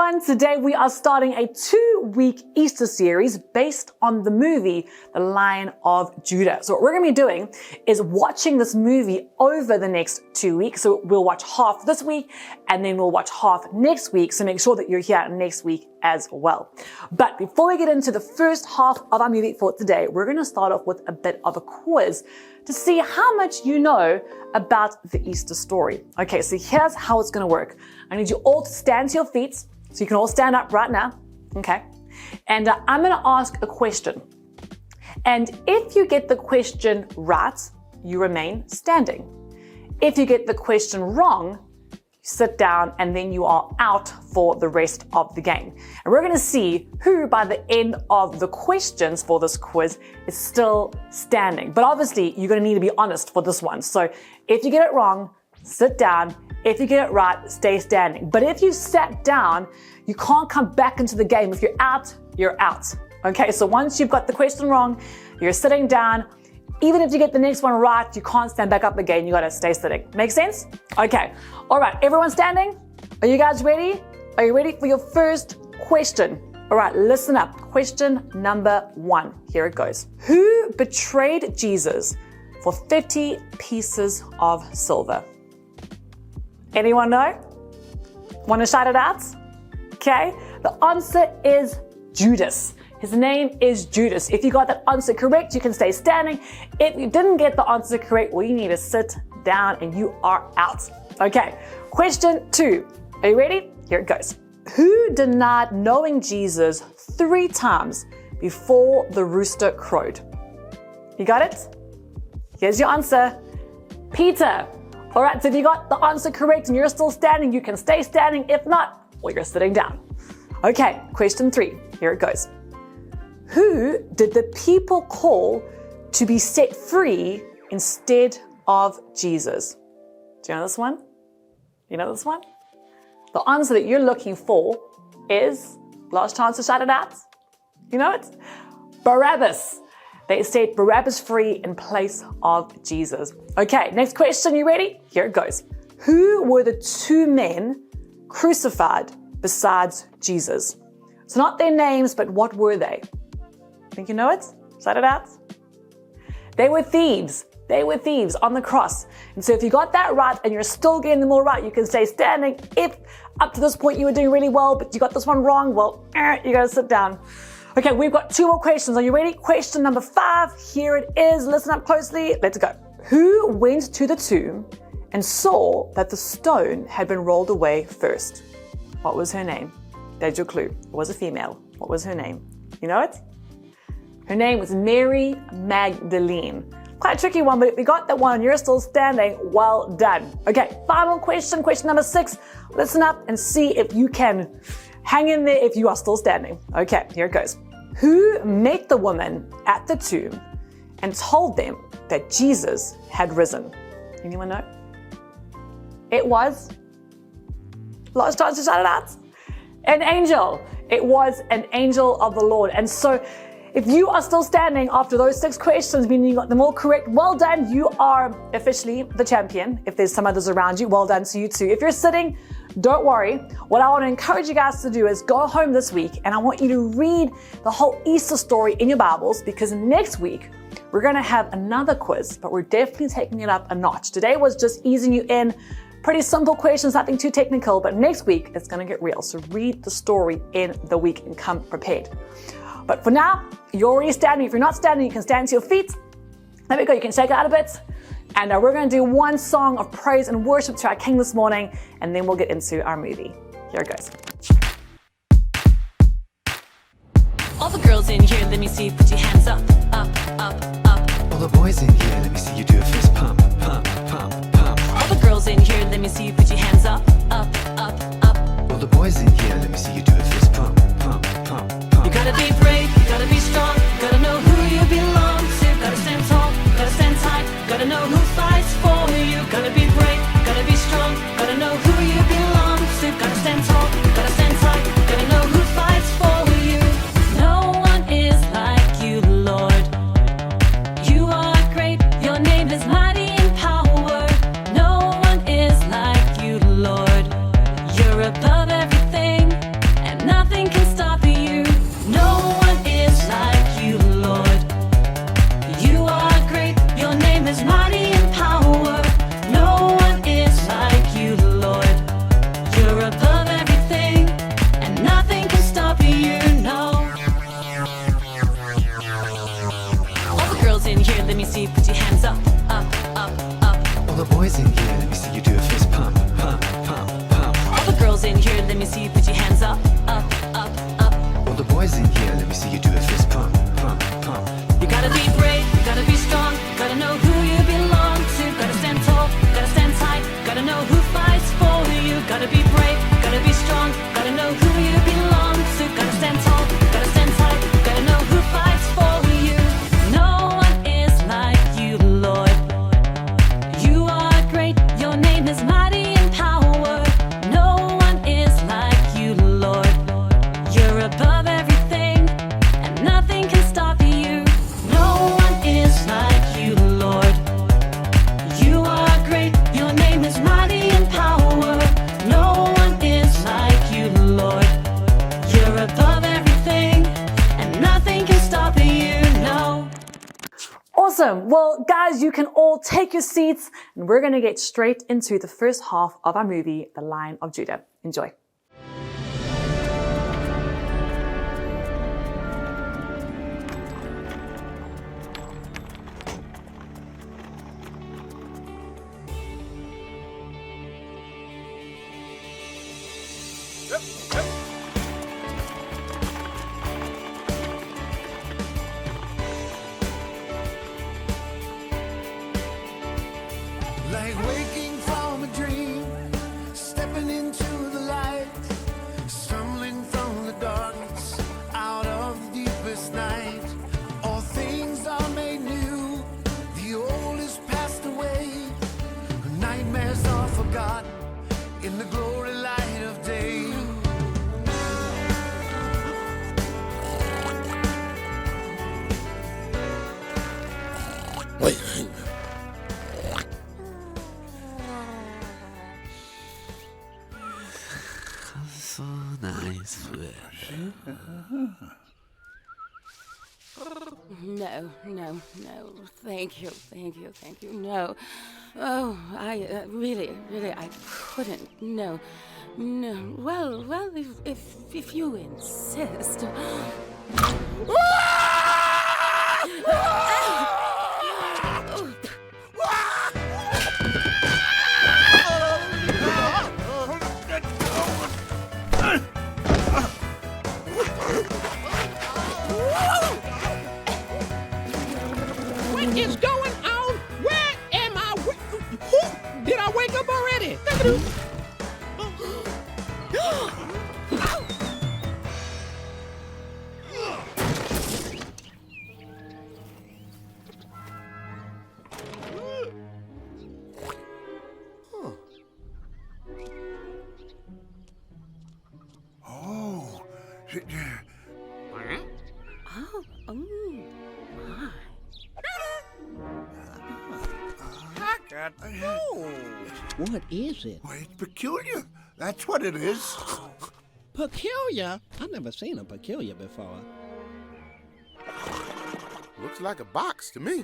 everyone. Today we are starting a 2-week Easter series based on the movie, The Lion of Judah. So what we're going to be doing is watching this movie over the next 2 weeks. So we'll watch half this week and then we'll watch half next week. So make sure that you're here next week as well. But before we get into the first half of our movie for today, we're going to start off with a bit of a quiz to see how much you know about the Easter story. Okay, so here's how it's going to work. I need you all to stand to your feet, so you can all stand up right now, okay? And I'm going to ask a question. And if you get the question right, you remain standing. If you get the question wrong, you sit down and then you are out for the rest of the game. And we're going to see who by the end of the questions for this quiz is still standing. But obviously, you're going to need to be honest for this one. So if you get it wrong, sit down. If you get it right, stay standing. But if you sat down, you can't come back into the game. If you're out, you're out. Okay, so once you've got the question wrong, you're sitting down. Even if you get the next one right, you can't stand back up again. You gotta stay sitting. Make sense? Okay. All right, everyone standing? Are you guys ready? Are you ready for your first question? All right, listen up. Question number 1. Here it goes. Who betrayed Jesus for 50 pieces of silver? Anyone know? Want to shout it out? Okay. The answer is Judas. His name is Judas. If you got that answer correct, you can stay standing. If you didn't get the answer correct, well, you need to sit down and you are out. Okay. Question 2. Are you ready? Here it goes. Who denied knowing Jesus 3 times before the rooster crowed? You got it? Here's your answer. Peter. All right, so if you got the answer correct and you're still standing, you can stay standing. If not, well, you're sitting down. Okay, question 3. Here it goes. Who did the people call to be set free instead of Jesus? Do you know this one? You know this one? The answer that you're looking for is, last chance to shout it out. You know it? Barabbas. They set Barabbas free in place of Jesus. Okay, next question. You ready? Here it goes. Who were the 2 men crucified besides Jesus? So not their names, but what were they? Think you know it? Shout it out. They were thieves. They were thieves on the cross. And so if you got that right and you're still getting them all right, you can stay standing. If up to this point you were doing really well, but you got this one wrong, well, you gotta sit down. Okay, we've got 2 more questions. Are you ready? Question number 5. Here it is. Listen up closely. Let's go. Who went to the tomb and saw that the stone had been rolled away first? What was her name? There's your clue. It was a female. What was her name? You know it? Her name was Mary Magdalene. Quite a tricky one, but if you got that one and you're still standing, well done. Okay, final question. Question number 6. Listen up and see if you can hang in there if you are still standing. Okay, here it goes. Who met the woman at the tomb and told them that Jesus had risen? Anyone know? It was, last chance to shout it out, an angel. It was an angel of the Lord. And so if you are still standing after those 6 questions, meaning you got them all correct, well done. You are officially the champion. If there's some others around you, well done to you too. If you're sitting, don't worry. What I want to encourage you guys to do is go home this week and I want you to read the whole Easter story in your Bibles, because next week we're going to have another quiz, but we're definitely taking it up a notch. Today was just easing you in. Pretty simple questions, nothing too technical, but next week it's going to get real. So read the story in the week and come prepared. But for now, you're already standing. If you're not standing, you can stand to your feet. There we go. You can shake it out a bit. And we're going to do one song of praise and worship to our King this morning, and then we'll get into our movie. Here it goes. All the girls in here, let me see you put your hands up, up, up, up. All the boys in here, let me see you do a fist pump, pump, pump, pump. All the girls in here, let me see you put your hands up, up, up, up. All the boys in here, let me see you do a fist pump, pump, pump, pump. You gotta be brave, you gotta be strong, you gotta know who you belong to. Gotta stand tall, gotta stand tight, gotta know who fights for you. Gotta be brave, gotta be strong, gotta know who you belong to. Gotta stand tall, gotta stand tight, gotta know who fights for you. No one is like you, Lord. You are great, your name is mighty in power. No one is like you, Lord. You're above everything. Awesome. Well, guys, you can all take your seats and we're going to get straight into the first half of our movie, The Lion of Judah. Enjoy. Like waking from a dream, stepping into the light, stumbling from the darkness, out of the deepest night. All things are made new, the old is passed away, nightmares are forgotten in the glory light of day. Wait. So nice. No, no, no. Thank you. No. Oh, I really, I couldn't. No. Well, if you insist. What is going on? Where am I? Who? Did I wake up already? Oh. What is it? Well, it's peculiar. That's what it is. Peculiar? I've never seen a peculiar before. Looks like a box to me.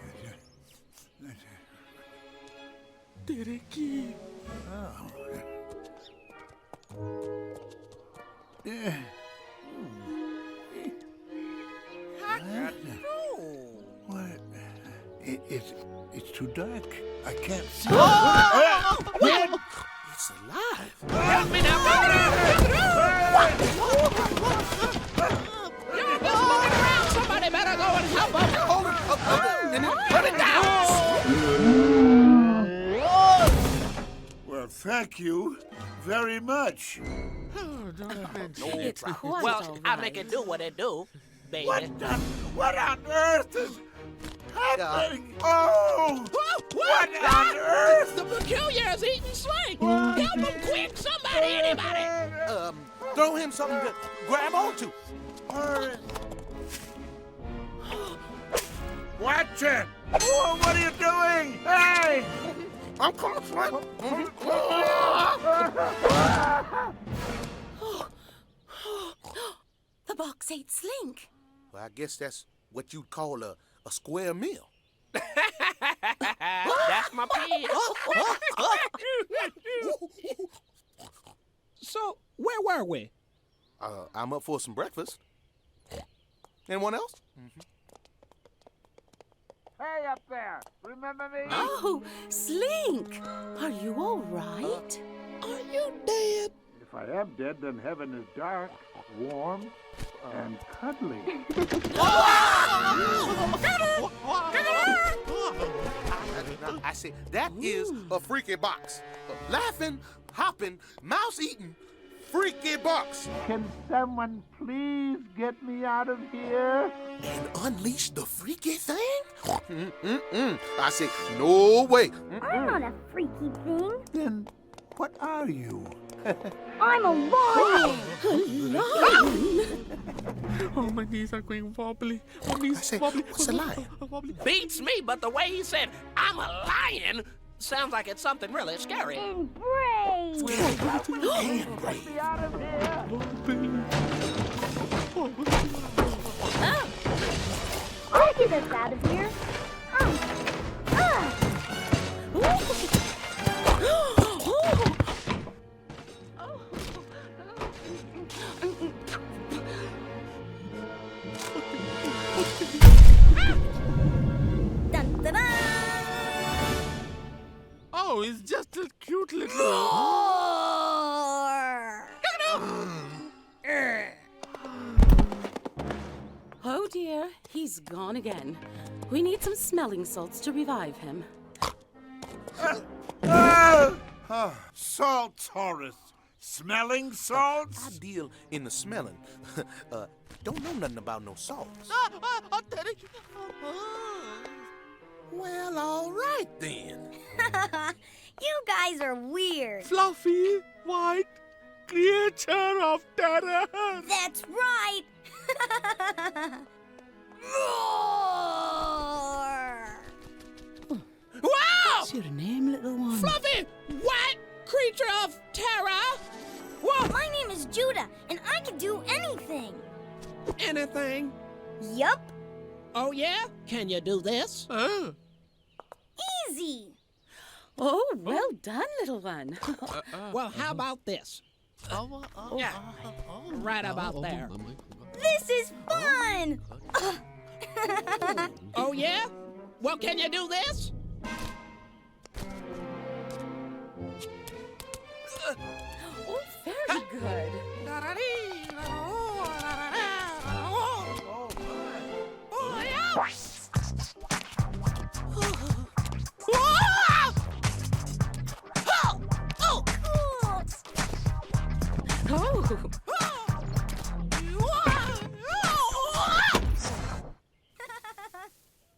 What? It's too dark. I can't see. It's alive. Help me now! You're just looking around. Somebody better go and help him. Put it down. Well, thank you very much. It's quite Well, all I right. make it do what it do, baby. What on earth is happening? Oh! What on earth? The peculiar is eating Slink. Help him quick, somebody, anybody. Throw him something to grab onto. Watch it! Oh, what are you doing? Hey! I'm coming, Slink. The box ate Slink. Well, I guess that's what you'd call a square meal. That's my pig. So, where were we? I'm up for some breakfast. Anyone else? Hey up there, remember me? Oh, Slink. Are you all right? Are you dead? If I am dead, then heaven is dark, warm, and cuddly. I say that is a freaky box. A laughing, hopping, mouse-eating, freaky box. Can someone please get me out of here? And unleash the freaky thing? I say, no way. I'm not a freaky thing. Then what are you? I'm a lion. Oh, my knees are going wobbly. My I knees say, wobbly. what's a lion? Beats me, but the way he said, I'm a lion, sounds like it's something really scary. And brave. Get me out of here! I'll get us out of here. I'm dear, he's gone again. We need some smelling salts to revive him. Salt, Horace. Smelling salts? I deal in the smelling. Don't know nothing about no salts. Well, all right then. You guys are weird. Fluffy, white creature of terror. That's right. Roar! Wow! What's your name, little one? Fluffy, white creature of terror. Whoa! My name is Judah, and I can do anything. Anything? Yup, Oh, yeah? Can you do this? easy. Oh, well done, little one. Well, how about this? Yeah, right about there. This is fun. Oh, yeah? Well, can you do this? Oh, very good. Oh,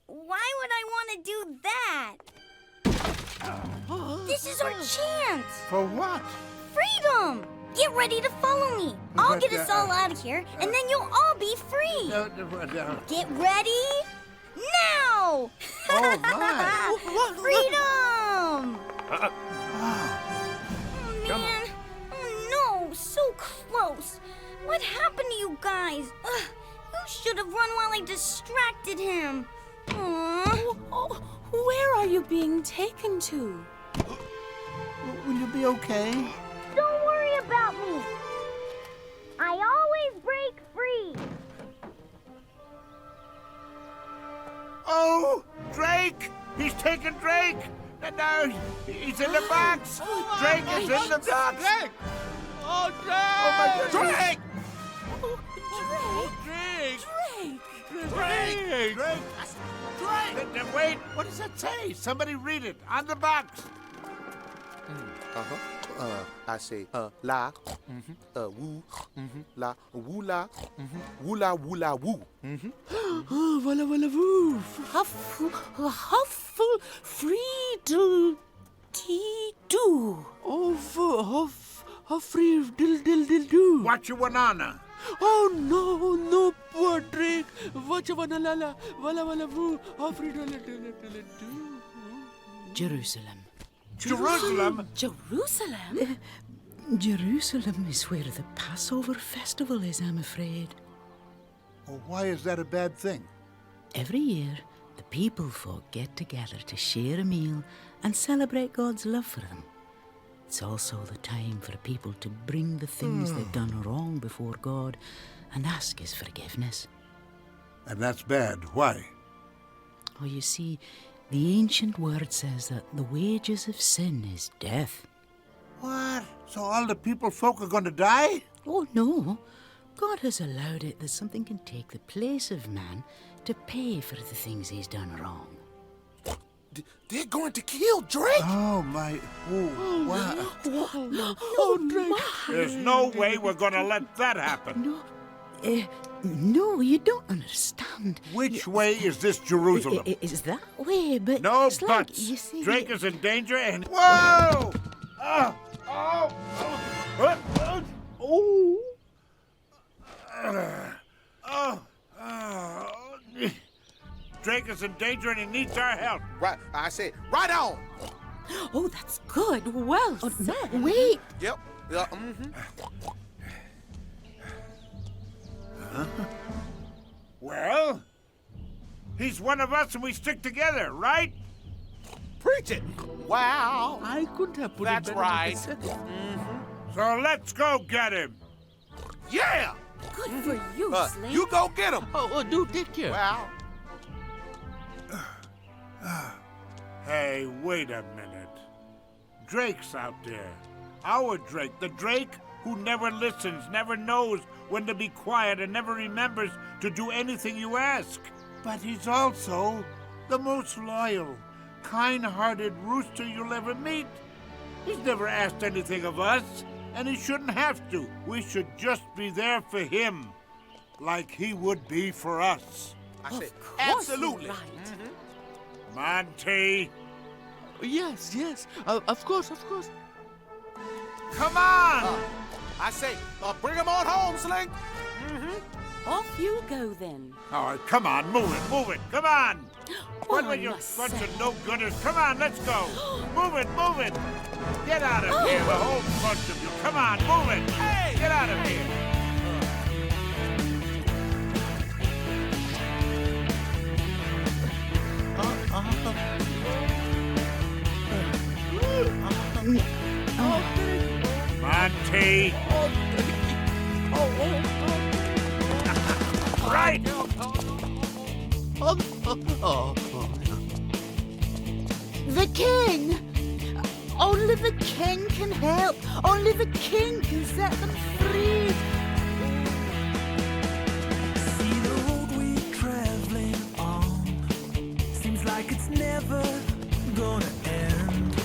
Why would I want to do that? This is our chance. For what? Freedom. Get ready to follow me. I'll But, get us all out of here, and then you'll all be free. Get ready now. Oh, my. Freedom. Oh, man. Oh, no, so close. What happened to you guys? You should have run while I distracted him. Aww. oh, where are you being taken to? Will you be okay? Don't worry about me. I always break free. Oh, Drake! He's taken Drake! And now he's in the box! Drake is in the box! Drake! Oh, Drake! Oh, my goodness! Drake! Drake! Drake! Drake! Wait, what does that say? Somebody read it on the box. I say, la, woo, la, woo la, woo la, woo la, woo. Oh, walla walla woo! Huff, free, do. Oh, free, do. Watch your banana. Oh, no, poor Drake. Watch walla la, walla walla woo. Oh, free, do. Jerusalem. Jerusalem? Jerusalem? Jerusalem is where the Passover festival is, I'm afraid. Well, why is that a bad thing? Every year, the people folk get together to share a meal and celebrate God's love for them. It's also the time for people to bring the things they've done wrong before God and ask His forgiveness. And that's bad. Why? Oh, you see, the ancient word says that the wages of sin is death. What? So all the people folk are going to die? Oh, no. God has allowed it that something can take the place of man to pay for the things he's done wrong. They're going to kill Drake? Oh, my. Oh, wow. Oh, Drake! There's no way we're going to let that happen. No, you don't understand. Which way is this Jerusalem? It's that way, but No it's like, buts. you see, Drake is in danger and... Whoa! Drake is in danger and he needs our help. Right, I said, right on. Oh, that's good. Well No, wait. Yep. Yeah, Well, he's one of us and we stick together, right? Preach it. Wow. I couldn't have put That's it better right. myself. So let's go get him. Yeah. good for you, Slink. You go get him. Oh, dude, take care. Wow. Hey, wait a minute. Drake's out there. Our Drake. The Drake who never listens, never knows when to be quiet, and never remembers to do anything you ask. But he's also the most loyal, kind-hearted rooster you'll ever meet. He's never asked anything of us, and he shouldn't have to. We should just be there for him, like he would be for us. I say, Of course absolutely. you're right. Monty, Yes, yes. Of course, of course. come on! I say, bring him on home, Sling. Off you go then. All right, come on, move it, come on! What I with your must bunch say- of no-gooders? Come on, let's go! Move it! Get out of here, the whole bunch of you! Come on, move it! Hey! Get out of here! Monty! Right! The king! Only the king can help. Only the king can set them free. See the road we're traveling on. Seems like it's never gonna end.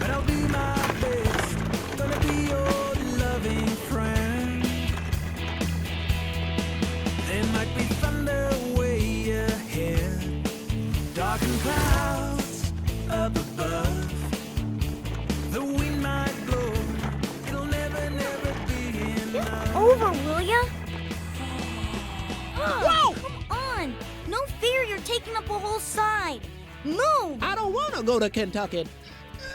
But I'll do my best. Gonna be your loving friend. There might be thunder way ahead. Dark clouds up above. The wind might blow. It'll never, never be enough. Over, will ya? Whoa! Come on! No fear, you're taking up a whole side. Move! I don't want to go to Kentucky.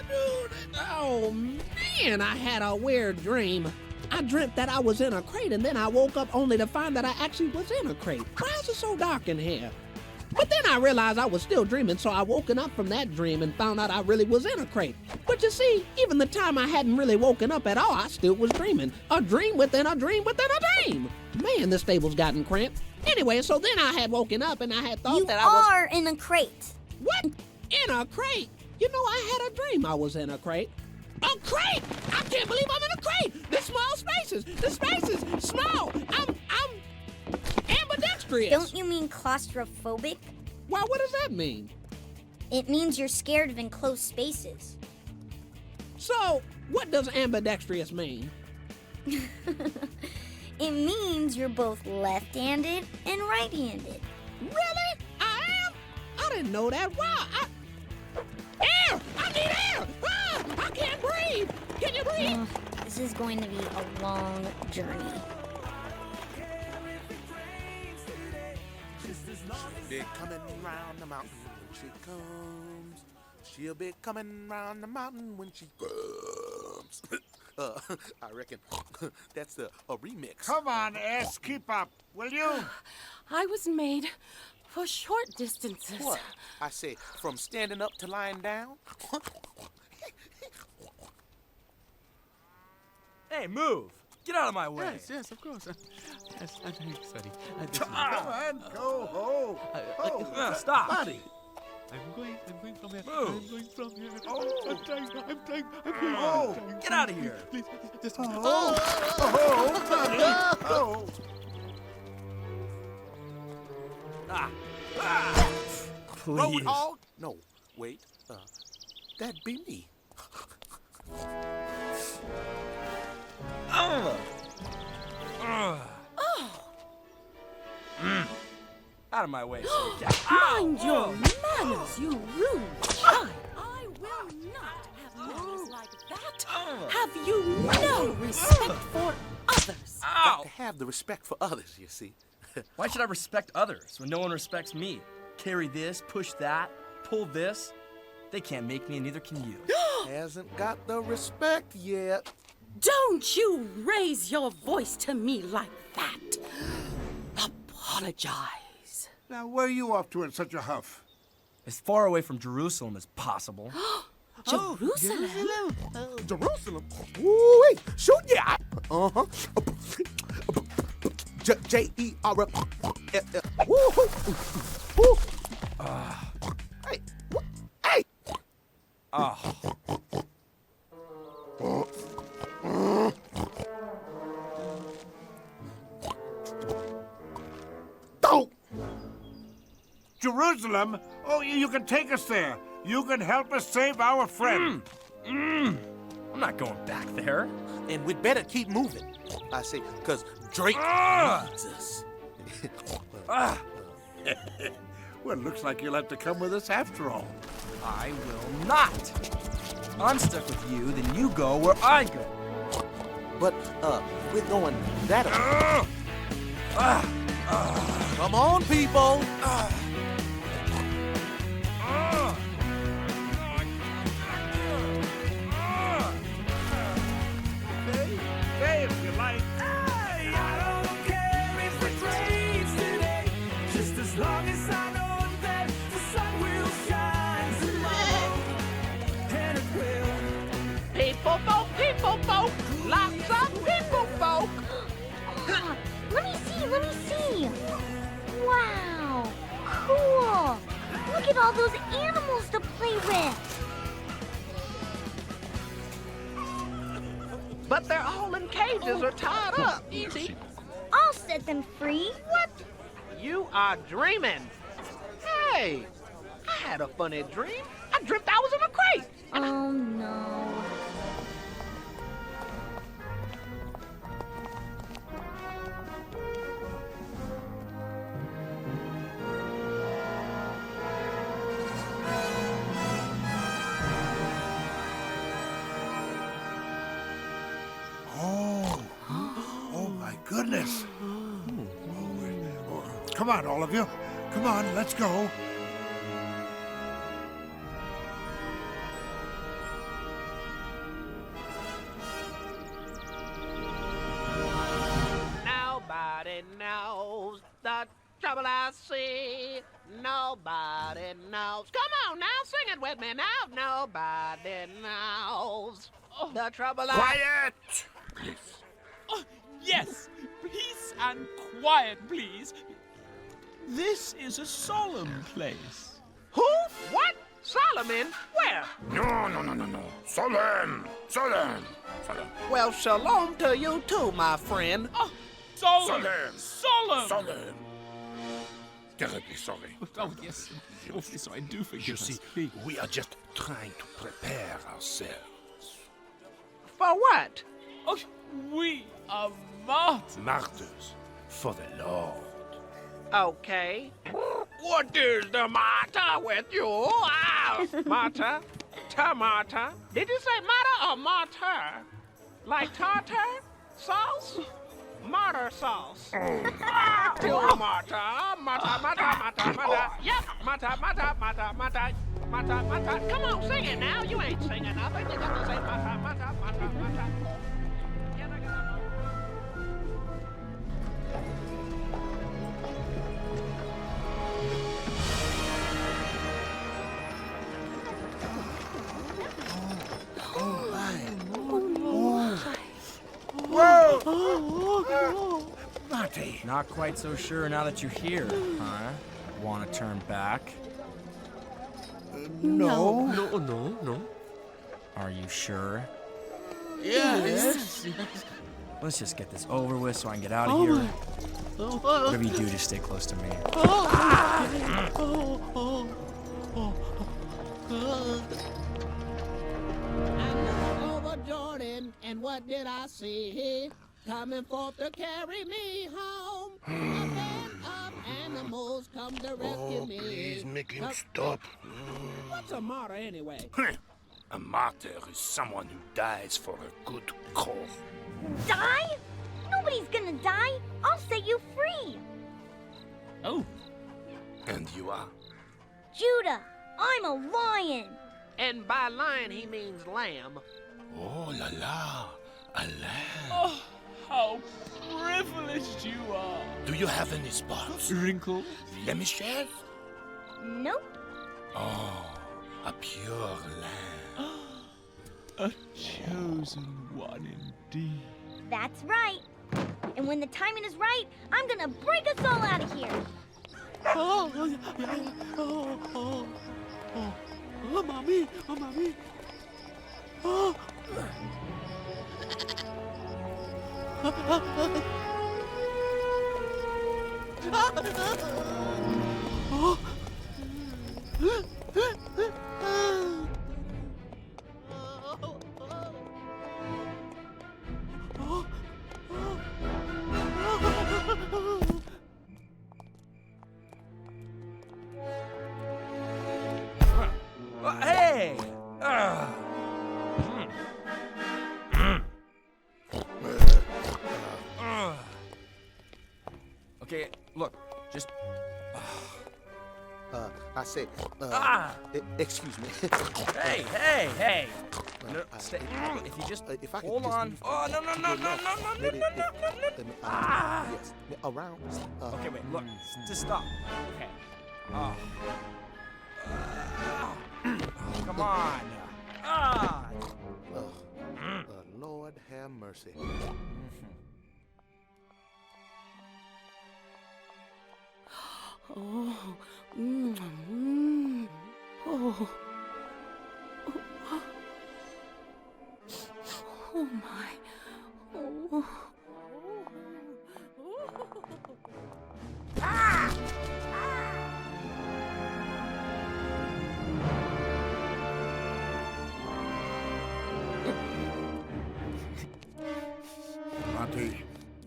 Dude, oh man, I had a weird dream. I dreamt that I was in a crate, and then I woke up only to find that I actually was in a crate. Why is it so dark in here? But then I realized I was still dreaming, so I woken up from that dream and found out I really was in a crate. But you see, even the time I hadn't really woken up at all, I still was dreaming. A dream within a dream within a dream. Man, this stable's gotten cramped. Anyway, so then I had woken up and I had thought You that I was... are in a crate. What? In a crate? You know, I had a dream I was in a crate. A crate! I can't believe I'm in a crate! The small spaces! The spaces! Small! I'm ambidextrous! Don't you mean claustrophobic? Why, what does that mean? It means you're scared of enclosed spaces. So, what does ambidextrous mean? It means you're both left-handed and right-handed. Really? I am? I didn't know that. Wow! Air! I need air! Ah! I can't breathe! Can you breathe? This is going to be a long journey. Be coming round the mountain when she comes. She'll be coming round the mountain when she comes. I reckon that's a remix. Come on, S, keep up, will you? I was made for short distances. What? I say, from standing up to lying down? Hey, move! Get out of my way! Yes, yes, of course. Yes, thanks, buddy. Come on, go home. Stop! Buddy. I'm going from here. Move. I'm going from here. Oh. I'm trying. Oh. Get out of here! Please, just... Oh, buddy. Oh. Please. Roadhog? No, wait. That'd be me. Out of my way, silly cat. Mind your manners, you rude child. I will not have manners like that. Have you no respect for others? Got to have the respect for others, you see. Why should I respect others when no one respects me? Carry this, push that, pull this. They can't make me, and neither can you. Hasn't got the respect yet. Don't you raise your voice to me like that. Apologize. Now, where are you off to in such a huff? As far away from Jerusalem as possible. Jerusalem? Jerusalem? Woo-wee. Shoot, yeah. Uh-huh. J-E-R. Woo-hoo. Hey. Hey. Oh. Jerusalem? Oh, you can take us there. You can help us save our friend. I'm not going back there. And we'd better keep moving. I say, because Drake needs us. Well, looks like you'll have to come with us after all. I will not. I'm stuck with you, then you go where I go. But, we're going that way. Come on, people. Hey, if you like. Hey, I don't care if it rains today, just as long as I know that the sun will shine tomorrow, and it will. People folk, lots of people folk. Let me see. Wow, cool. Look at all those animals to play with. But they're all in cages or tied up. Easy. I'll set them free. What? You are dreaming. Hey, I had a funny dream. I dreamt I was in a crate. Oh no. Oh, my goodness. Come on, all of you. Come on, let's go. Nobody knows the trouble I see. Nobody knows. Come on now, sing it with me now. Nobody knows the trouble I... Quiet! Please. Oh, yes, peace and quiet, please. This is a solemn place. Who? What? Solomon? Where? No. Solemn. Well, shalom to you too, my friend. Oh, solemn. Solemn. Solemn. Terribly sorry. Oh, yes. Awfully sorry. I do forgive You us, see, please. we are just trying to prepare ourselves. For what? Oh, we are martyrs. Martyrs for the Lord. Okay. What is the matter with you? Ah, matter? Tomato? Did you say matter or martyr? Like tartar? Sauce? Martyr sauce. Tomato. Mata. Yep. Mata. Come on, sing it now. You ain't singing nothing. You got to say mata. Can I get a... Marty. Not quite so sure now that you're here, huh? Want to turn back? No. Are you sure? Yes. Let's just get this over with so I can get out of here. Whatever you do, just stay close to me. Over Jordan, and what did I see? Coming forth to carry me home. A band of animals come to rescue me. Please make him stop. What's a martyr anyway? A martyr is someone who dies for a good cause. Die? Nobody's gonna die. I'll set you free. Oh, And you are? Judah, I'm a lion. And by lion he means lamb. Oh la la, a lamb. oh, how privileged you are. Do you have any spots? Wrinkles? Blemishes? Nope. Oh, a pure lamb. A chosen one indeed. That's right. And when the timing is right, I'm gonna break us all out of here. Mommy. Okay, look, just. I said, excuse me. Hey! No, stay. If you just if I could hold just on. move Oh, no. maybe yes, around. Okay, wait, look, just stop. Okay. Come on. Lord have mercy. Oh. Oh. Oh my. Oh.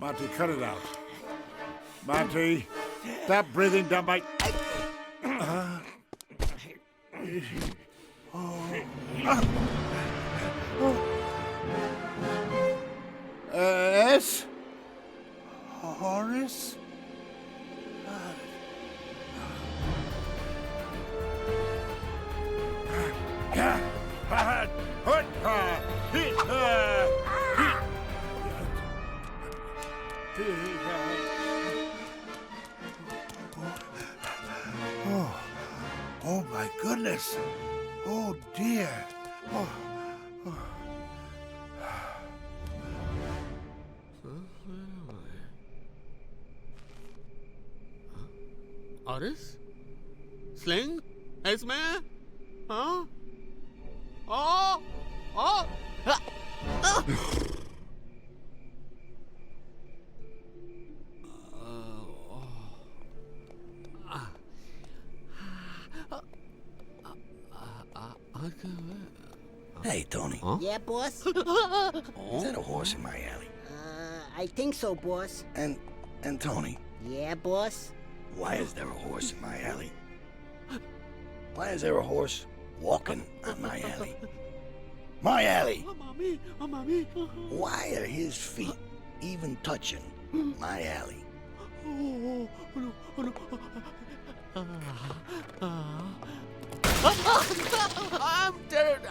Monty, cut it out. Monty, stop breathing down my... S? Horace? Oh my goodness. Oh dear. Horace? Sling? Esme? Huh? Oh! Oh! Hey, Tony. Yeah, boss? Is that a horse in my alley? I think so, boss. And Tony, Yeah, boss? why is there a horse in my alley? Why is there a horse walking on my alley? My alley! Oh, mommy. Why are his feet even touching my alley? Oh, no.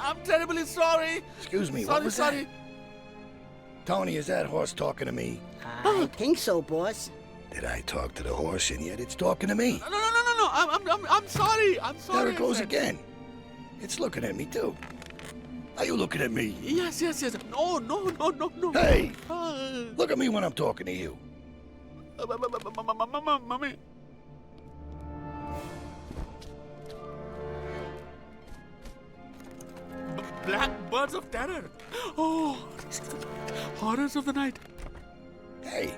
I'm terribly sorry. Excuse me, what was that? Tony, is that horse talking to me? I think so, boss. Did I talk to the horse and yet it's talking to me? No. I'm sorry. There it goes again. It's looking at me too. Are you looking at me? Yes. No. Hey! Look at me when I'm talking to you. Mommy. Black birds of terror. Oh, horrors of the night. Hey,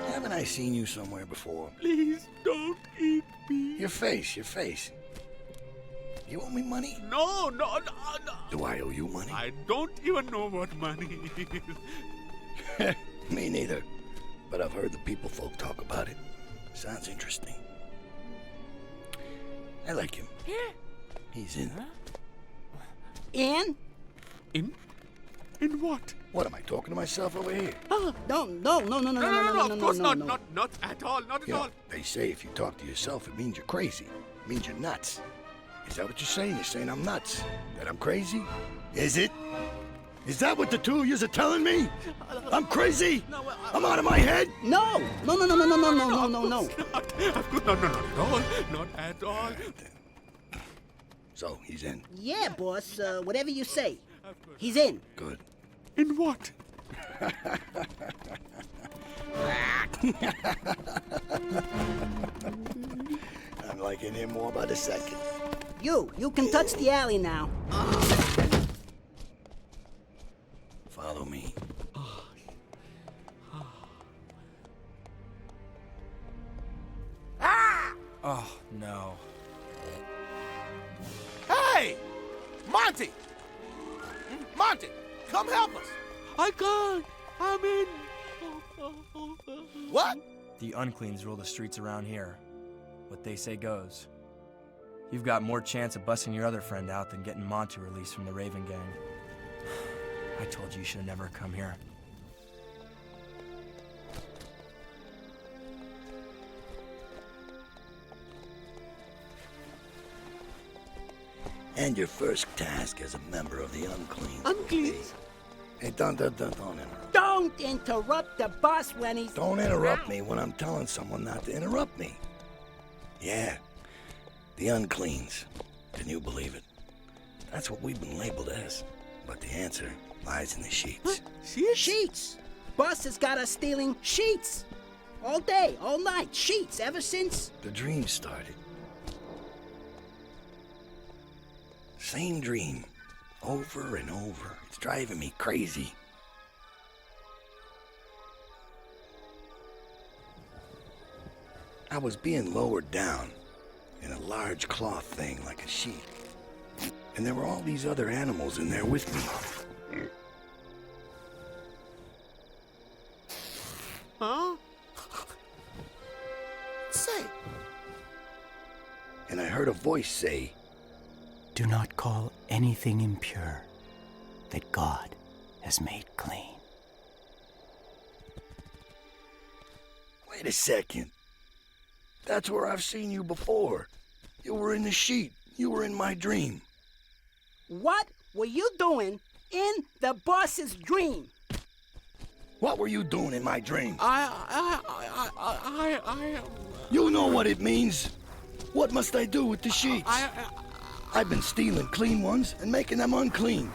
haven't I seen you somewhere before? Please don't eat me. Your face. You owe me money? No. Do I owe you money? I don't even know what money is. Me neither. But I've heard the people folk talk about it. Sounds interesting. I like him. Yeah. He's in. In? In what? What am I talking to myself over here? No. No, of course not. Not at all. Not at You know, all. they say if you talk to yourself, it means you're crazy. It means you're nuts. Is that what you're saying? You're saying I'm nuts? That I'm crazy? Is it? Is that what the two of yous are telling me? I'm crazy? I'm out of my head? No. No. Not at all. So, he's in. Yeah, boss. Whatever you say. He's in. Good. In what? I'm liking him more by the second. You can touch the alley now. Follow me. Oh, no. Hey! Monty! Monty, come help us! I can't. I'm in. What? The uncleans rule the streets around here. What they say goes. You've got more chance of busting your other friend out than getting Monty released from the Raven Gang. I told you should have never come here. And your first task as a member of the Unclean. Unclean? Hey, don't interrupt. Don't interrupt the boss when he's... Don't interrupt me when I'm telling someone not to interrupt me. Yeah, the Uncleans. Can you believe it? That's what we've been labeled as. But the answer lies in the sheets. Sheets? Sheets! Boss has got us stealing sheets. All day, all night, sheets, ever since... The dream started. Same dream, over and over. It's driving me crazy. I was being lowered down in a large cloth thing like a sheet. And there were all these other animals in there with me. Huh? Say. And I heard a voice say, "Do not call anything impure that God has made clean." Wait a second. That's where I've seen you before. You were in the sheet. You were in my dream. What were you doing in the boss's dream? What were you doing in my dream? I You know what it means. What must I do with the sheets? I've been stealing clean ones and making them unclean.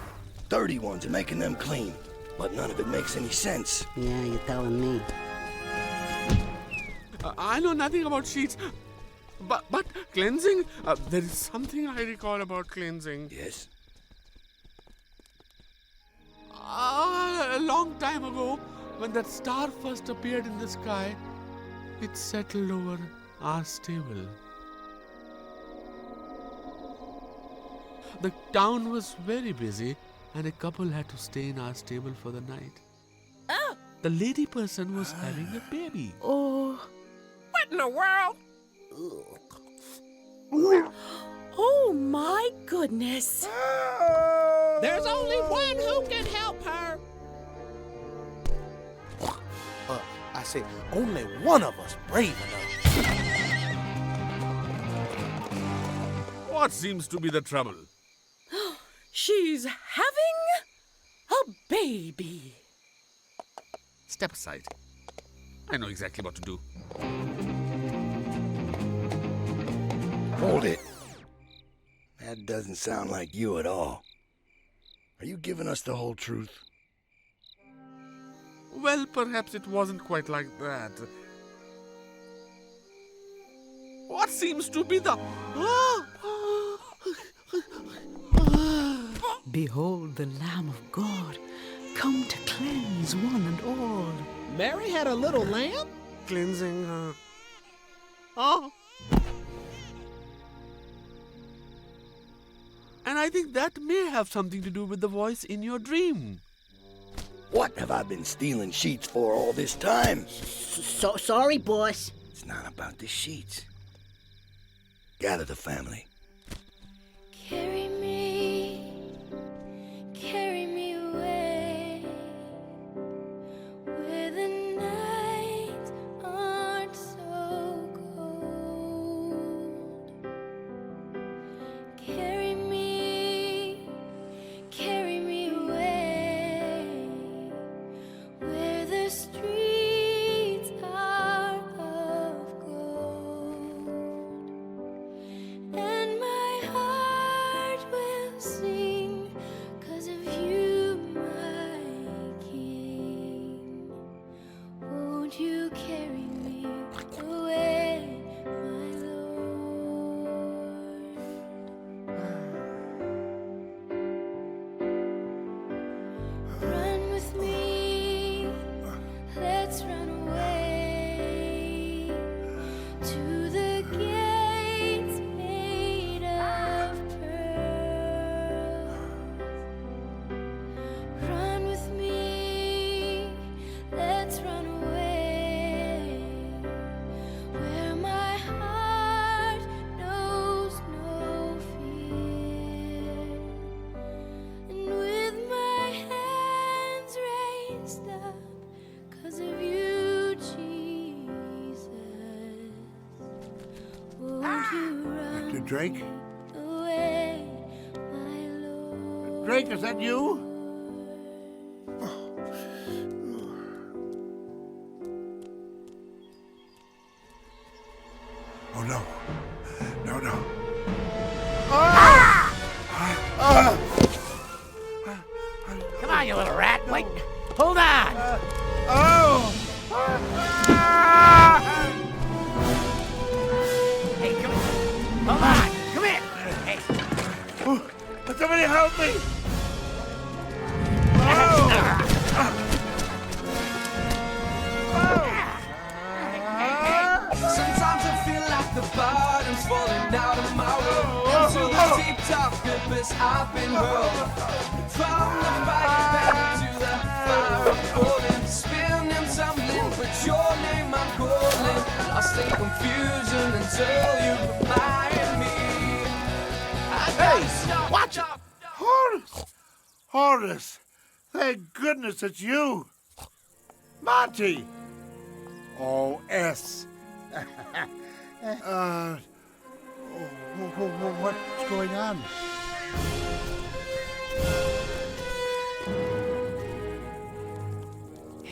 Dirty ones and making them clean. But none of it makes any sense. Yeah, you're telling me. I know nothing about sheets. But cleansing? There is something I recall about cleansing. Yes? A long time ago, when that star first appeared in the sky, it settled over our stable. The town was very busy, and a couple had to stay in our stable for the night. Oh! The lady person was having a baby. Oh. What in the world? Oh my goodness. There's only one who can help her. I say, only one of us brave enough. What seems to be the trouble? She's having a baby. Step aside. I know exactly what to do. Hold it. That doesn't sound like you at all. Are you giving us the whole truth? Well, perhaps it wasn't quite like that. What seems to be the... Behold the Lamb of God, come to cleanse one and all. Mary had a little lamb? Cleansing her. Oh. And I think that may have something to do with the voice in your dream. What have I been stealing sheets for all this time? So sorry, boss. It's not about the sheets. Gather the family. Carry me away, where the nights aren't so cold. Carry me away, where the streets are of gold. And my heart will sing 'cause of you, my King. Won't you carry me away, my Lord? Run with me, let's run away to the gates made of pearls. Run with me, let's run away where my heart knows no fear. And with my hands raised up 'cause of you, Jesus, won't you run Dr. Drake? away, Drake, is that you? Oh, no. No, no. Come on, you little rat. Wait. Hold on. Hey, come here. Hold on. Come here. Hey. Somebody help me. Sometimes I feel like the bottom's falling out of my world. Into the deep dark abyss I've been hurled. From the fire back to the fire of falling. Spinning, tumbling, but your name I'm calling. Lost in confusion until you remind me. Hey, watch it! Horace! Horace! Thank goodness it's you! Monty! O.S. What's going on?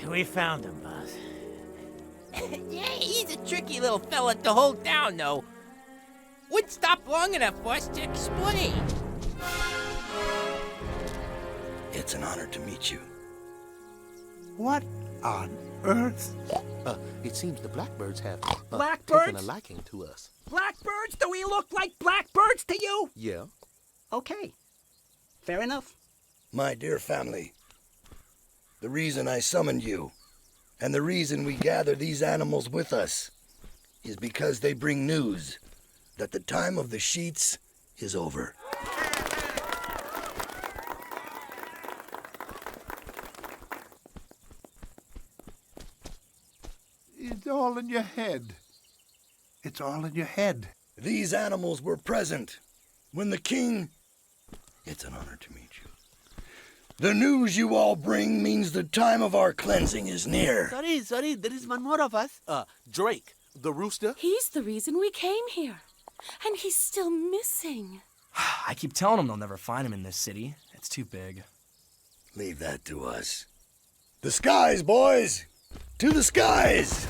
We found him, boss. Yeah, he's a tricky little fella to hold down, though. Wouldn't stop long enough for us to explain. It's an honor to meet you. What on earth? It seems the blackbirds have Blackbirds? taken a liking to us. Blackbirds? Do we look like blackbirds to you? Yeah. Okay. Fair enough. My dear family, the reason I summoned you, and the reason we gather these animals with us, is because they bring news that the time of the sheets is over. It's all in your head. It's all in your head. These animals were present when the king... It's an honor to meet you. The news you all bring means the time of our cleansing is near. Sorry, there is one more of us. Drake, the rooster. He's the reason we came here. And he's still missing. I keep telling him they'll never find him in this city. It's too big. Leave that to us. The skies, boys! To the skies!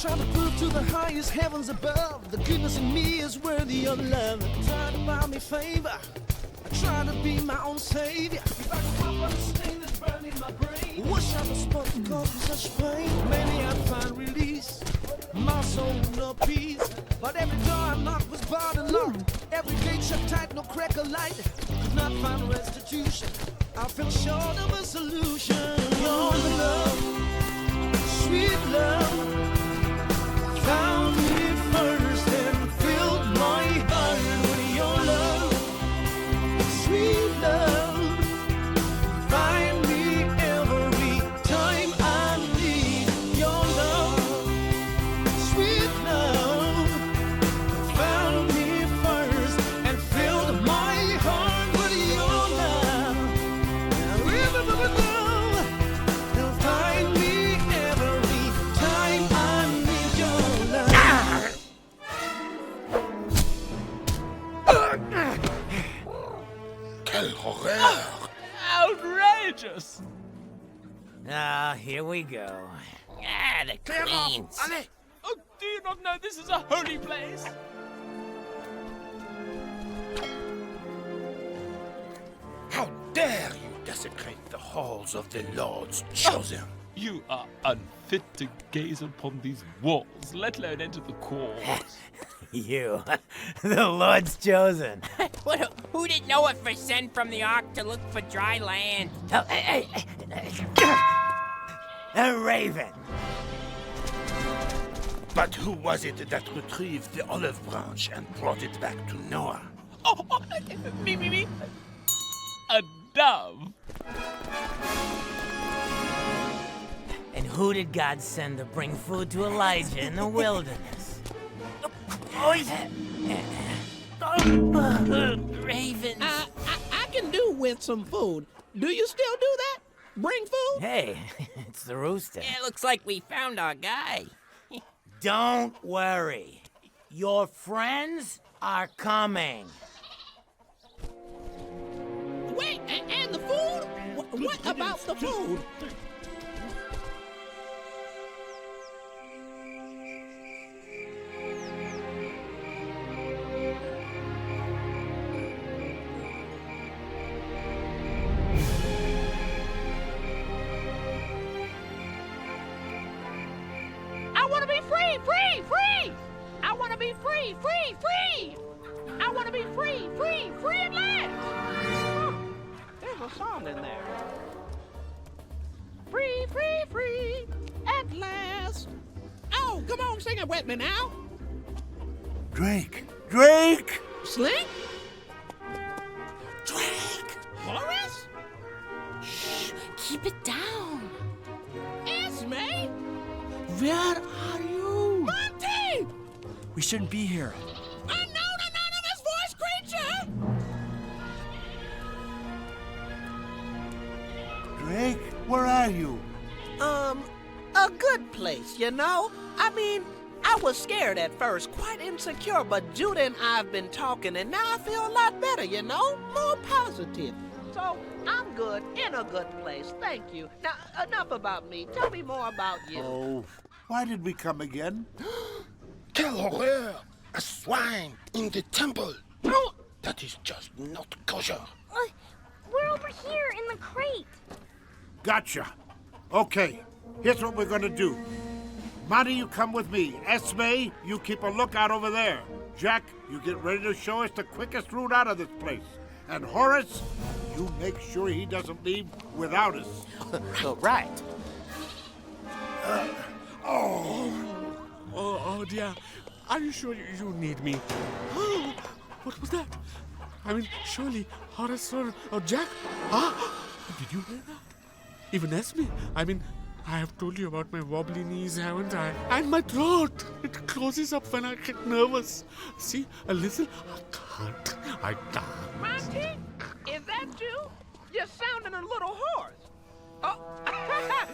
Trying to prove to the highest heavens above the goodness in me is worthy of love. Trying to buy me favor, trying to be my own savior. If I could pop on the stain that's burning my brain, wish I was spoken cause with such pain. Maybe I'd find release, my soul no peace. But every door I knocked was barred and locked. Every gate shut tight, no crack of light. Could not find restitution. I fell short of a solution. Your love, sweet love, found me first and filled my heart with your love, sweet love. Find me every time I need your love, sweet love. Found me first and filled my heart with your love. Now find me every time I need your love. Quel horreur! Outrageous! Ah, here we go. Ah, the cleans. Oh, do you not know this is a holy place? How dare you desecrate the halls of the Lord's chosen? You are unfit to gaze upon these walls, let alone enter the court. You, the Lord's chosen. Who didn't know it for sent from the ark to look for dry land? A raven. But who was it that retrieved the olive branch and brought it back to Noah? Me. A dove. And who did God send to bring food to Elijah in the wilderness? Ravens. I can do with some food. Do you still do that? Bring food? Hey, it's the rooster. Yeah, looks like we found our guy. Don't worry. Your friends are coming. Wait, and the food? What about the food? I want to be free, free, free! I want to be free, free, free! I want to be free, free, free at last! There's a song in there. Free, free, free, at last. Oh, come on, sing it with me now. Drake! Drake! Slink? Drake! Horace? Shh, keep it down. Esme? Where are you? Monty! We shouldn't be here. Unknown anonymous voice creature! Drake, where are you? A good place, you know? I mean, I was scared at first, quite insecure, but Judah and I have been talking, and now I feel a lot better, you know? More positive. So, I'm good, in a good place, thank you. Now, enough about me. Tell me more about you. Oh, why did we come again? Quelle horreur! A swine in the temple! That is just not kosher. We're over here in the crate. Gotcha. Okay, here's what we're gonna do. Monty, you come with me. Esme, you keep a lookout over there. Jack, you get ready to show us the quickest route out of this place. And Horace, you make sure he doesn't leave without us. Right. Oh dear. Are you sure you need me? Oh, what was that? I mean, surely Horace or Jack? Did you hear that? Even Esme? I mean, I have told you about my wobbly knees, haven't I? And my throat! It closes up when I get nervous. See, a little. I can't. Monty, is that you? You're sounding a little hoarse. Oh, cockatoo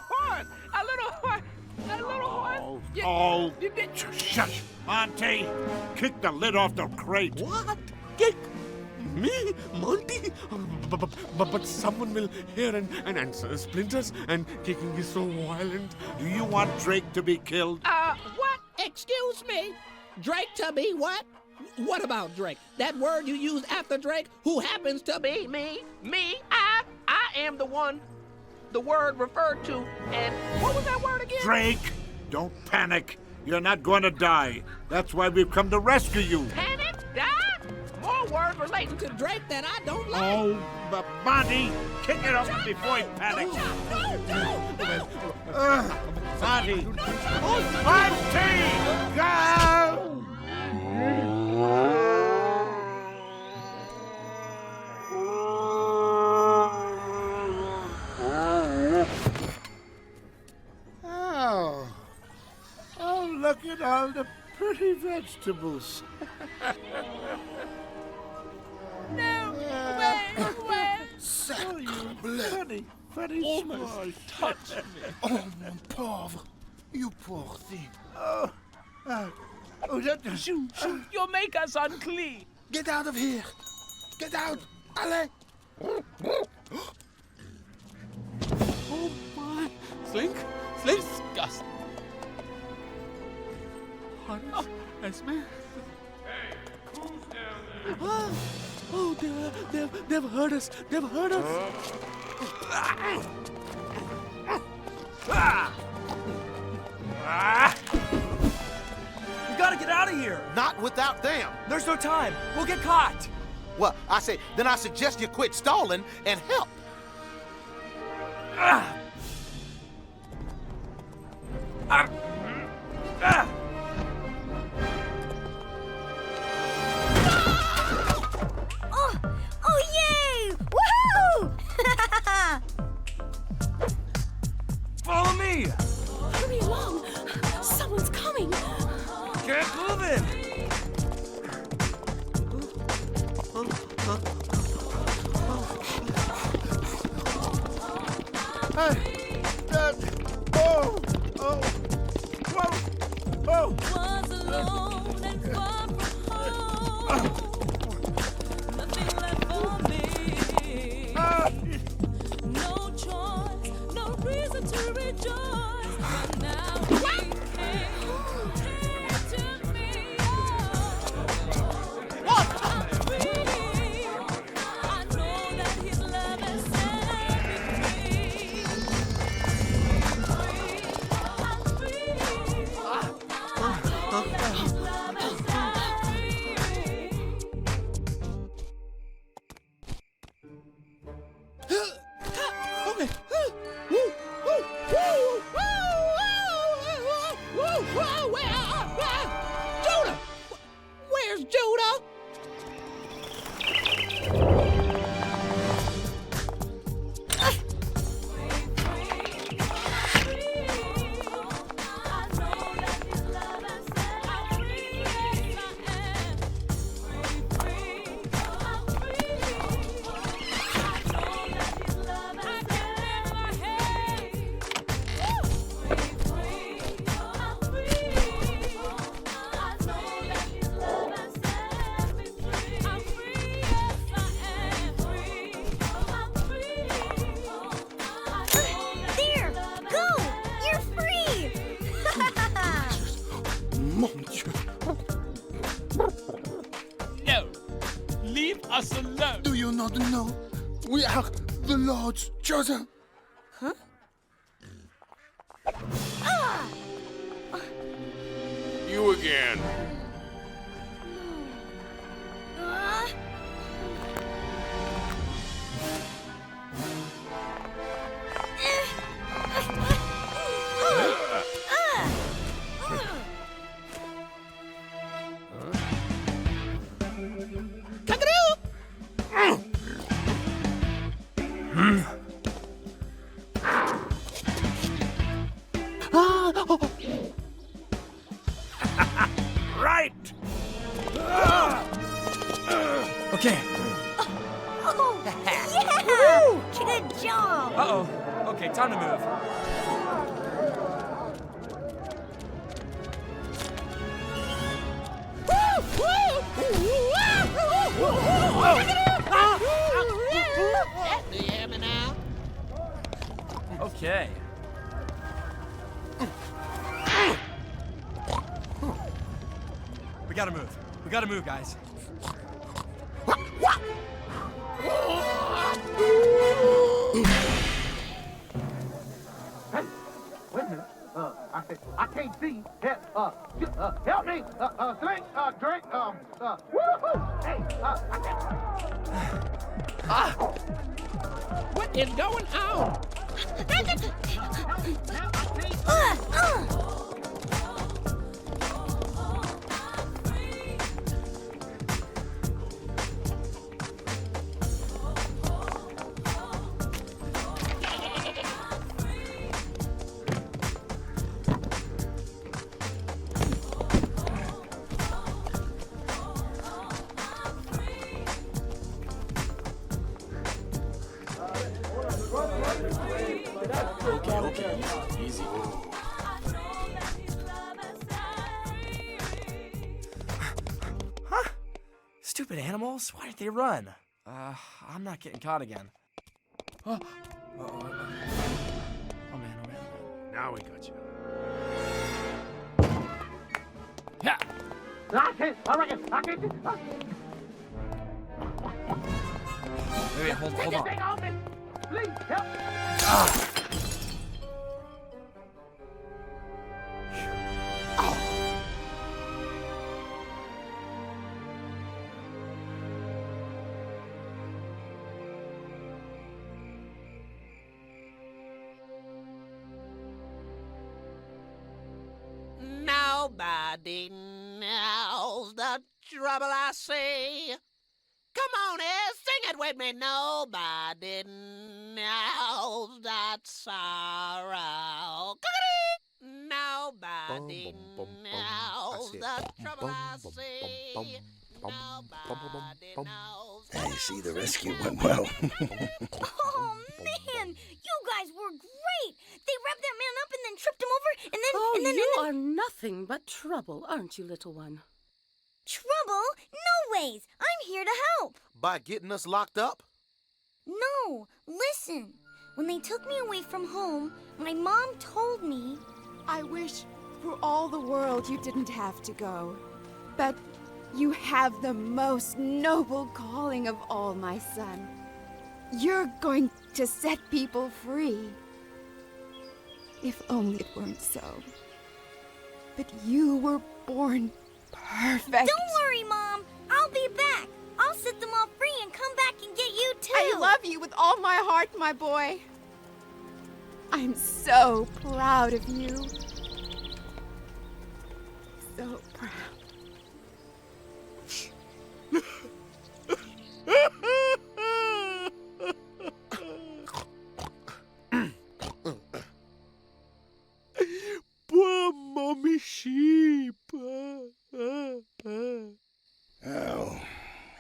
horse! A little horse! A little horse! You did. Shush! Monty, kick the lid off the crate. What? Kick? Me? Monty? But someone will hear and splinters, and kicking is so violent. Do you want Drake to be killed? What? Excuse me? Drake to be what? What about Drake? That word you use after Drake, who happens to be Me? I am the one the word referred to, and what was that word again? Drake, don't panic. You're not going to die. That's why we've come to rescue you. Panic? Die? More words relating to Drake that I don't like. Oh, but Monty, kick it up before he panics. Monty! Monty! Go! Oh, look at all the pretty vegetables. No! Wait! Oh, you funny smush. Touch me. Oh, mon pauvre. You poor thing. Shoo! You'll make us unclean. Get out of here. Get out. Allez. Oh my! Slink? Disgusting. Horace? Esme? Hey, who's down there? Oh, they've heard us. They've heard us. We gotta get out of here. Not without them. There's no time. We'll get caught. Well, then I suggest you quit stalling and help. Oh, yay! Woohoo! Leave us alone. Do you not know? We are the Lord's chosen. Huh? You again. Right! Okay. Oh, yeah! Good job! Uh-oh. Okay, time to move. Do you hear me now? Okay. We gotta move. We gotta move, guys. Hey, wait a minute. I can't see. Help me. Drink, woohoo! Hey, I can't. What is going on? Okay. Easy. Huh? Stupid animals. Why did they run? I'm not getting caught again. Oh man. Now we got you. Yeah. I reckon. I can't see. Wait, hold Take this on. thing off me. Please, help. Nobody knows the trouble I see. Come on, sing it with me. Nobody knows that sorrow. Nobody knows the trouble I see. Nobody knows. Hey, you see, the rescue went well. Oh, man! You guys were great! They wrapped that man up and then tripped him over and then... Oh, and then, you and then... are nothing but trouble, aren't you, little one? Trouble? No ways! I'm here to help! By getting us locked up? No, listen. When they took me away from home, my mom told me... I wish for all the world you didn't have to go. But you have the most noble calling of all, my son. You're going to set people free. If only it weren't so. But you were born perfect. Don't worry, Mom. I'll be back. I'll set them all free and come back and get you too. I love you with all my heart, my boy. I'm so proud of you. So proud. Poor mommy sheep. Oh,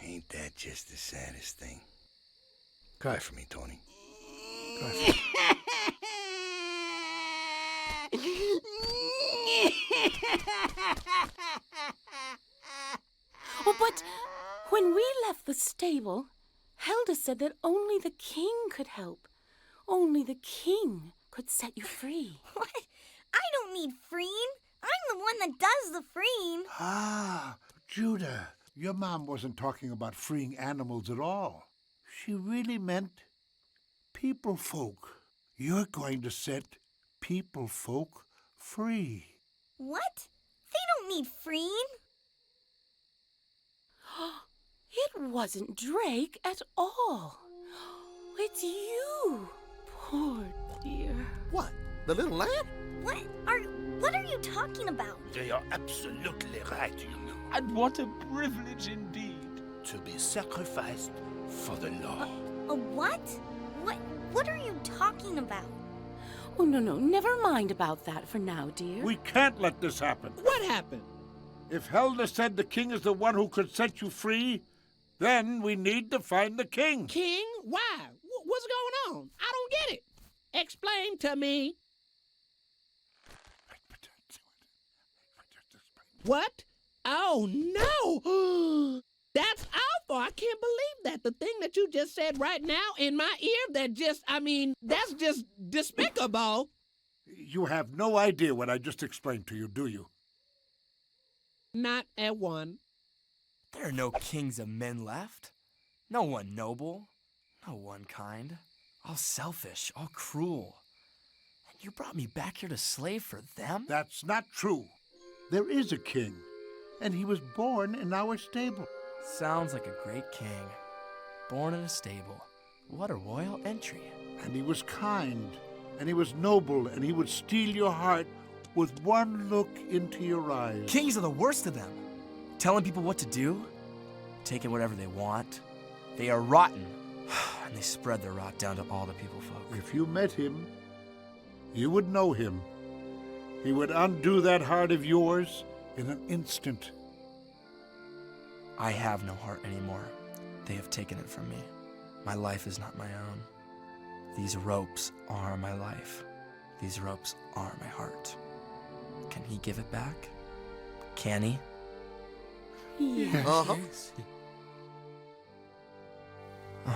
ain't that just the saddest thing? Cry for me, Tony. Cry for me. Oh, but when we left the stable, Helda said that only the king could help. Only the king could set you free. What? I don't need freeing. I'm the one that does the freeing. Ah, Judah, Your mom wasn't talking about freeing animals at all. She really meant people folk. You're going to set people folk free. What? They don't need freeing. It wasn't Drake at all. It's you, poor dear. What? The little lamb? What are you talking about? They are absolutely right, you know. And what a privilege indeed to be sacrificed for the law. A what? What are you talking about? Oh, no, never mind about that for now, dear. We can't let this happen. What happened? If Helda said the king is the one who could set you free, then we need to find the king. King? Why? What's going on? I don't get it. Explain to me. What? Oh, no! That's awful. I can't believe that. The thing that you just said right now in my ear, that's just despicable. You have no idea what I just explained to you, do you? Not at one. There are no kings of men left. No one noble. No one kind. All selfish, all cruel. And you brought me back here to slave for them? That's not true. There is a king, and he was born in our stable. Sounds like a great king. Born in a stable. What a royal entry. And he was kind, and he was noble, and he would steal your heart with one look into your eyes. Kings are the worst of them. Telling people what to do, taking whatever they want. They are rotten, and they spread their rot down to all the people folk. If you met him, you would know him. He would undo that heart of yours in an instant. I have no heart anymore. They have taken it from me. My life is not my own. These ropes are my life. These ropes are my heart. Can he give it back? Can he? Yes. Uh-huh.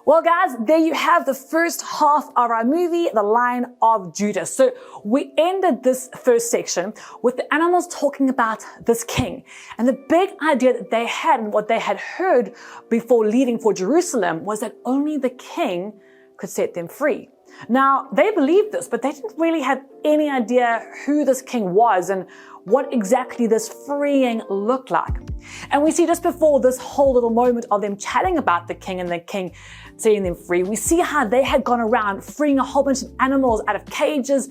Well, guys, there you have the first half of our movie, The Lion of Judah. So we ended this first section with the animals talking about this king. And the big idea that they had and what they had heard before leaving for Jerusalem was that only the king could set them free. Now, they believed this, but they didn't really have any idea who this king was and what exactly this freeing looked like. And we see just before this whole little moment of them chatting about the king and the king setting them free, we see how they had gone around freeing a whole bunch of animals out of cages,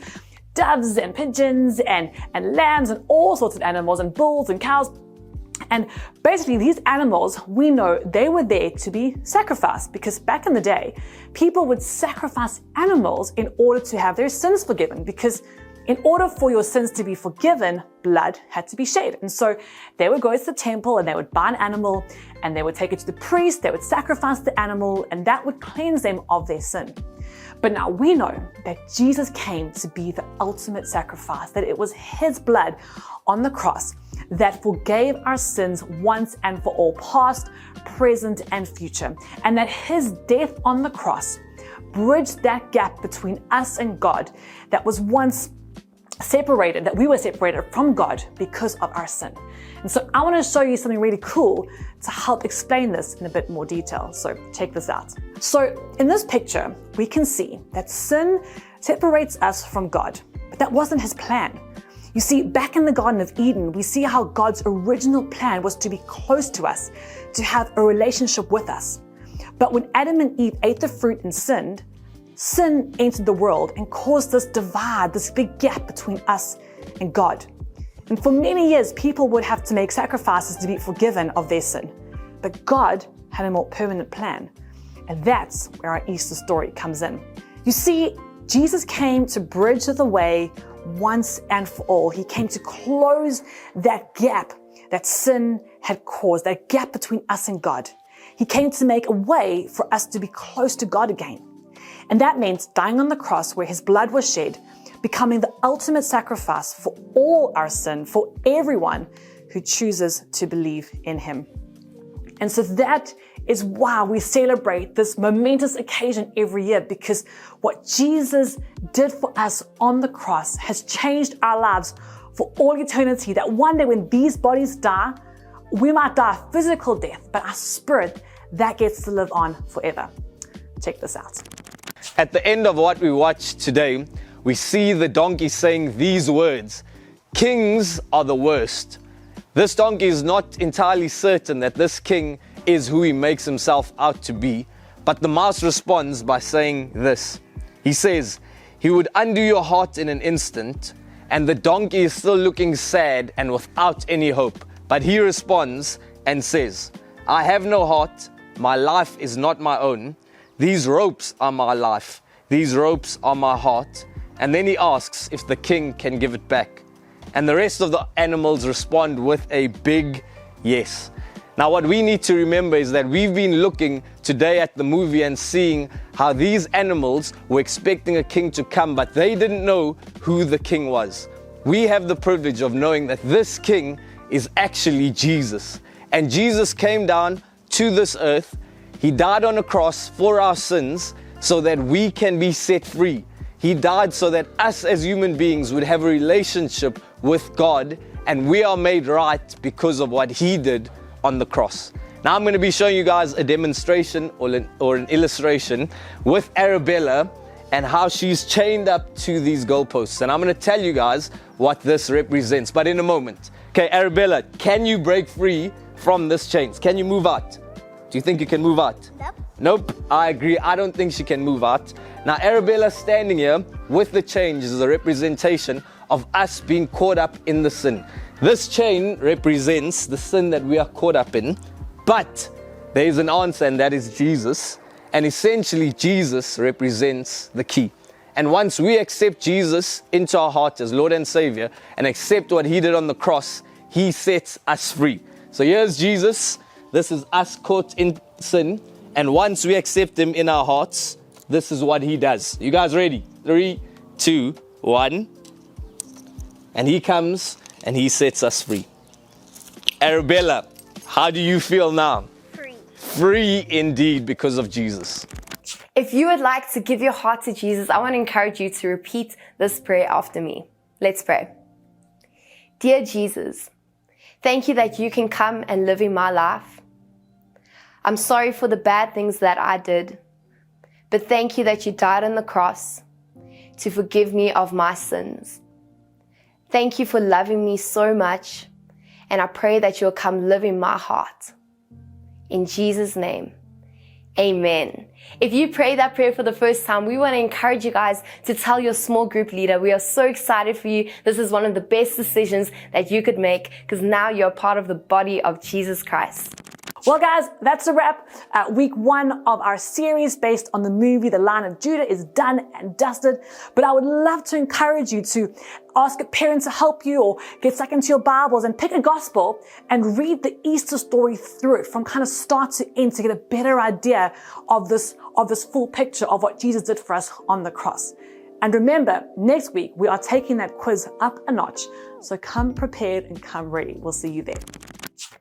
doves and pigeons and lambs and all sorts of animals and bulls and cows. And basically these animals, we know they were there to be sacrificed, because back in the day, people would sacrifice animals in order to have their sins forgiven, because in order for your sins to be forgiven, blood had to be shed. And so they would go to the temple and they would buy an animal and they would take it to the priest, they would sacrifice the animal, and that would cleanse them of their sin. But now we know that Jesus came to be the ultimate sacrifice, that it was his blood on the cross that forgave our sins once and for all, past, present, and future. And that his death on the cross bridged that gap between us and God that was once separated, that we were separated from God because of our sin. And so I want to show you something really cool to help explain this in a bit more detail. So check this out. So in this picture, we can see that sin separates us from God, but that wasn't his plan. You see, back in the Garden of Eden, we see how God's original plan was to be close to us, to have a relationship with us. But when Adam and Eve ate the fruit and sinned, sin entered the world and caused this divide, this big gap between us and God. And for many years, people would have to make sacrifices to be forgiven of their sin. But God had a more permanent plan. And that's where our Easter story comes in. You see, Jesus came to bridge the way once and for all. He came to close that gap that sin had caused, that gap between us and God. He came to make a way for us to be close to God again. And that meant dying on the cross where his blood was shed, becoming the ultimate sacrifice for all our sin, for everyone who chooses to believe in him. And so that is why we celebrate this momentous occasion every year, because what Jesus did for us on the cross has changed our lives for all eternity, that one day when these bodies die, we might die a physical death, but our spirit, that gets to live on forever. Check this out. At the end of what we watched today, we see the donkey saying these words, "Kings are the worst." This donkey is not entirely certain that this king is who he makes himself out to be, but the mouse responds by saying this. He says, "He would undo your heart in an instant," and the donkey is still looking sad and without any hope. But he responds and says, "I have no heart, my life is not my own. These ropes are my life, these ropes are my heart." And then he asks if the king can give it back. And the rest of the animals respond with a big yes. Now what we need to remember is that we've been looking today at the movie and seeing how these animals were expecting a king to come, but they didn't know who the king was. We have the privilege of knowing that this king is actually Jesus. And Jesus came down to this earth. He died on a cross for our sins so that we can be set free. He died so that us as human beings would have a relationship with God, and we are made right because of what he did on the cross. Now I'm going to be showing you guys a demonstration or an illustration with Arabella and how she's chained up to these goalposts. And I'm going to tell you guys what this represents, but in a moment. Okay, Arabella, can you break free from this chains? Can you move out? Do you think you can move out? Nope. Nope, I agree. I don't think she can move out. Now, Arabella standing here with the chains is a representation of us being caught up in the sin. This chain represents the sin that we are caught up in, but there is an answer, and that is Jesus. And essentially, Jesus represents the key. And once we accept Jesus into our heart as Lord and Savior and accept what he did on the cross, he sets us free. So here's Jesus. This is us caught in sin. And once we accept him in our hearts, this is what he does. You guys ready? 3, 2, 1. And he comes and he sets us free. Arabella, how do you feel now? Free. Free indeed because of Jesus. If you would like to give your heart to Jesus, I want to encourage you to repeat this prayer after me. Let's pray. Dear Jesus, thank you that you can come and live in my life. I'm sorry for the bad things that I did, but thank you that you died on the cross to forgive me of my sins. Thank you for loving me so much, and I pray that you'll come live in my heart. In Jesus' name, amen. If you pray that prayer for the first time, we want to encourage you guys to tell your small group leader. We are so excited for you. This is one of the best decisions that you could make, because now you're part of the body of Jesus Christ. Well, guys, that's a wrap. Week 1 of our series based on the movie The Lion of Judah is done and dusted. But I would love to encourage you to ask a parent to help you, or get stuck into your Bibles and pick a gospel and read the Easter story through it from kind of start to end to get a better idea of this full picture of what Jesus did for us on the cross. And remember, next week we are taking that quiz up a notch. So come prepared and come ready. We'll see you there.